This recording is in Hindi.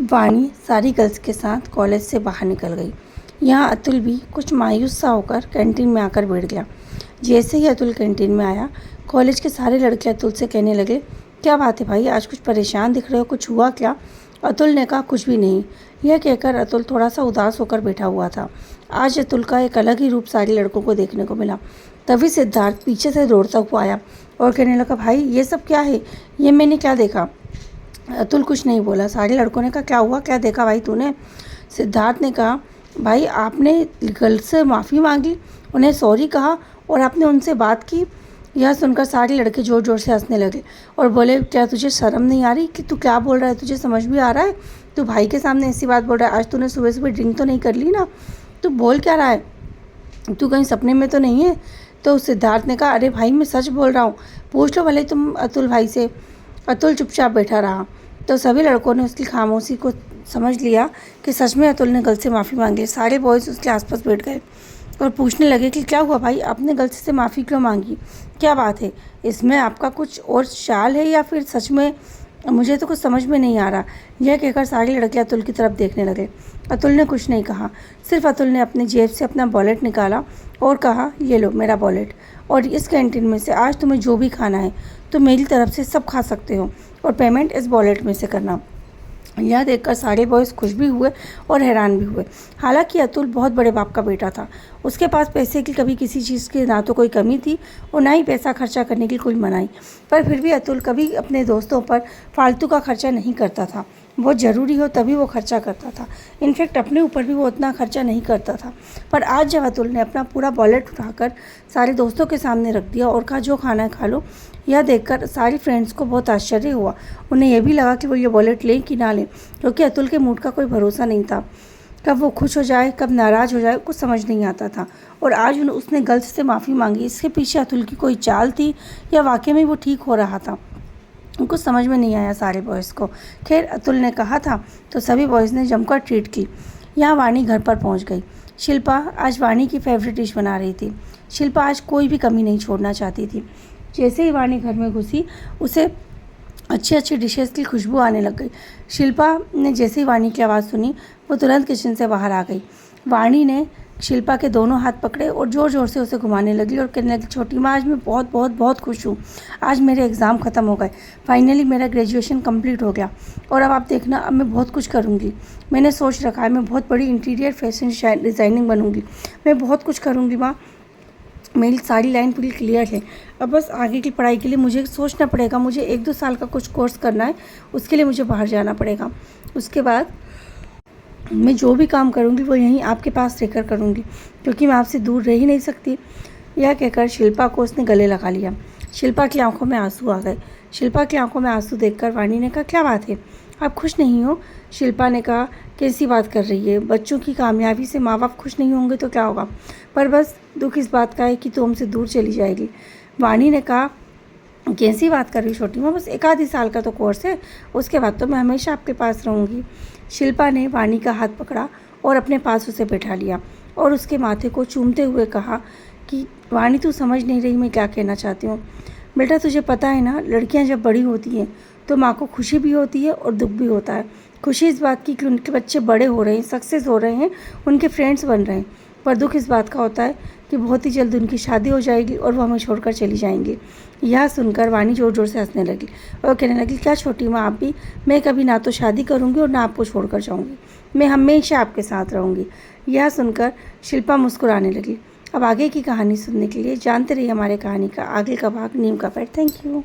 वाणी सारी गर्ल्स के साथ कॉलेज से बाहर निकल गई। यहाँ अतुल भी कुछ मायूस सा होकर कैंटीन में आकर बैठ गया। जैसे ही अतुल कैंटीन में आया, कॉलेज के सारे लड़के अतुल से कहने लगे, क्या बात है भाई, आज कुछ परेशान दिख रहे हो, कुछ हुआ क्या? अतुल ने कहा, कुछ भी नहीं। यह कहकर अतुल थोड़ा सा उदास होकर बैठा हुआ था। आज अतुल का एक अलग ही रूप सारे लड़कों को देखने को मिला। तभी सिद्धार्थ पीछे से दौड़ता हुआ आया और कहने लगा, भाई ये सब क्या है, ये मैंने क्या देखा? अतुल कुछ नहीं बोला। सारे लड़कों ने कहा, क्या हुआ, क्या देखा भाई तूने? सिद्धार्थ ने कहा, भाई आपने गर्ल्स से माफ़ी मांगी, उन्हें सॉरी कहा और आपने उनसे बात की। यह सुनकर सारे लड़के ज़ोर ज़ोर से हंसने लगे और बोले, क्या तुझे शर्म नहीं आ रही कि तू क्या बोल रहा है? तुझे समझ भी आ रहा है? तू भाई के सामने ऐसी बात बोल रहा है? आज तूने सुबह सुबह ड्रिंक तो नहीं कर ली ना? तू बोल क्या रहा है? तू कहीं सपने में तो नहीं है? तो सिद्धार्थ ने कहा, अरे भाई मैं सच बोल रहा हूँ, पूछ लो भले तुम अतुल भाई से। अतुल चुपचाप बैठा रहा। तो सभी लड़कों ने उसकी खामोशी को समझ लिया कि सच में अतुल ने गलती से माफ़ी मांगी। सारे बॉयज़ उसके आसपास बैठ गए और पूछने लगे कि क्या हुआ भाई, आपने गलती से माफ़ी क्यों मांगी? क्या बात है, इसमें आपका कुछ और चाल है या फिर सच में? मुझे तो कुछ समझ में नहीं आ रहा। यह कहकर सारे लड़के अतुल की तरफ देखने लगे। अतुल ने कुछ नहीं कहा। सिर्फ अतुल ने अपनी जेब से अपना वॉलेट निकाला और कहा, ये लो मेरा वॉलेट, और इस कैंटीन में से आज तुम्हें जो भी खाना है तो मेरी तरफ से सब खा सकते हो और पेमेंट इस वॉलेट में से करना। यह देखकर सारे बॉयज़ खुश भी हुए और हैरान भी हुए। हालांकि अतुल बहुत बड़े बाप का बेटा था। उसके पास पैसे की कभी किसी चीज़ की ना तो कोई कमी थी और ना ही पैसा खर्चा करने की कोई मनाही। पर फिर भी अतुल कभी अपने दोस्तों पर फालतू का खर्चा नहीं करता था। बहुत ज़रूरी हो तभी वो खर्चा करता था। इनफैक्ट अपने ऊपर भी वो उतना खर्चा नहीं करता था। पर आज जब अतुल ने अपना पूरा वॉलेट उठाकर सारे दोस्तों के सामने रख दिया और कहा, जो खाना है खा लो, यह देखकर सारी फ्रेंड्स को बहुत आश्चर्य हुआ। उन्हें यह भी लगा कि वो ये वॉलेट लें कि ना लें, क्योंकि अतुल के मूड का कोई भरोसा नहीं था। कब वो खुश हो जाए, कब नाराज़ हो जाए, कुछ समझ नहीं आता था। और आज उसने गलती से माफ़ी मांगी। इसके पीछे अतुल की कोई चाल थी या वाकई में वो ठीक हो रहा था? उनको समझ में नहीं आया सारे बॉयज़ को। खैर, अतुल ने कहा था तो सभी बॉयज़ ने जमकर ट्रीट की। यहाँ वाणी घर पर पहुँच गई। शिल्पा आज वाणी की फेवरेट डिश बना रही थी। शिल्पा आज कोई भी कमी नहीं छोड़ना चाहती थी। जैसे ही वाणी घर में घुसी, उसे अच्छी अच्छी डिशेस की खुशबू आने लग गई। शिल्पा ने जैसे ही वाणी की आवाज़ सुनी, वो तुरंत किचन से बाहर आ गई। वाणी ने शिल्पा के दोनों हाथ पकड़े और ज़ोर ज़ोर से उसे घुमाने लगी और कहने लगी, छोटी माँ, आज मैं बहुत बहुत बहुत खुश हूँ। आज मेरे एग्ज़ाम ख़त्म हो गए। फाइनली मेरा ग्रेजुएशन कंप्लीट हो गया और अब आप देखना, अब मैं बहुत कुछ करूँगी। मैंने सोच रखा है, मैं बहुत बड़ी इंटीरियर फैशन डिज़ाइनिंग बनूँगी। मैं बहुत कुछ करूँगी माँ। मेरी सारी लाइन पूरी क्लियर है। अब बस आगे की पढ़ाई के लिए मुझे सोचना पड़ेगा। मुझे 1-2 साल का कुछ कोर्स करना है, उसके लिए मुझे बाहर जाना पड़ेगा। उसके बाद मैं जो भी काम करूँगी वो यहीं आपके पास रहकर करूँगी, क्योंकि मैं आपसे दूर रह ही नहीं सकती। यह कहकर शिल्पा को उसने गले लगा लिया। शिल्पा की आंखों में आंसू आ गए। शिल्पा की आंखों में आंसू देखकर वाणी ने कहा, क्या बात है, आप खुश नहीं हो? शिल्पा ने कहा, कैसी बात कर रही है? बच्चों की कामयाबी से माँ बाप खुश नहीं होंगे तो क्या होगा? पर बस दुख इस बात का है कि तू हमसे दूर चली जाएगी। वाणी ने कहा, कैसी बात कर रही छोटी माँ, बस 1-आध साल का तो कोर्स है, उसके बाद तो मैं हमेशा आपके पास रहूँगी। शिल्पा ने वाणी का हाथ पकड़ा और अपने पास उसे बैठा लिया और उसके माथे को चूमते हुए कहा कि वाणी, तू समझ नहीं रही मैं क्या कहना चाहती हूँ। बेटा, तुझे पता है ना, लड़कियाँ जब बड़ी होती हैं तो माँ को खुशी भी होती है और दुख भी होता है। खुशी इस बात की कि उनके बच्चे बड़े हो रहे हैं, सक्सेस हो रहे हैं, उनके फ्रेंड्स बन रहे हैं। पर दुख इस बात का होता है कि बहुत ही जल्द उनकी शादी हो जाएगी और वो हमें छोड़कर चली जाएंगी। यह सुनकर वाणी ज़ोर ज़ोर से हंसने लगी और कहने लगी, क्या छोटी माँ, आप भी? मैं कभी ना तो शादी करूँगी और ना आपको छोड़कर जाऊँगी। मैं हमेशा आपके साथ रहूँगी। यह सुनकर शिल्पा मुस्कुराने लगी। अब आगे की कहानी सुनने के लिए जानते रहिए हमारे कहानी का आगे का भाग, नीम का पेड़। Thank you.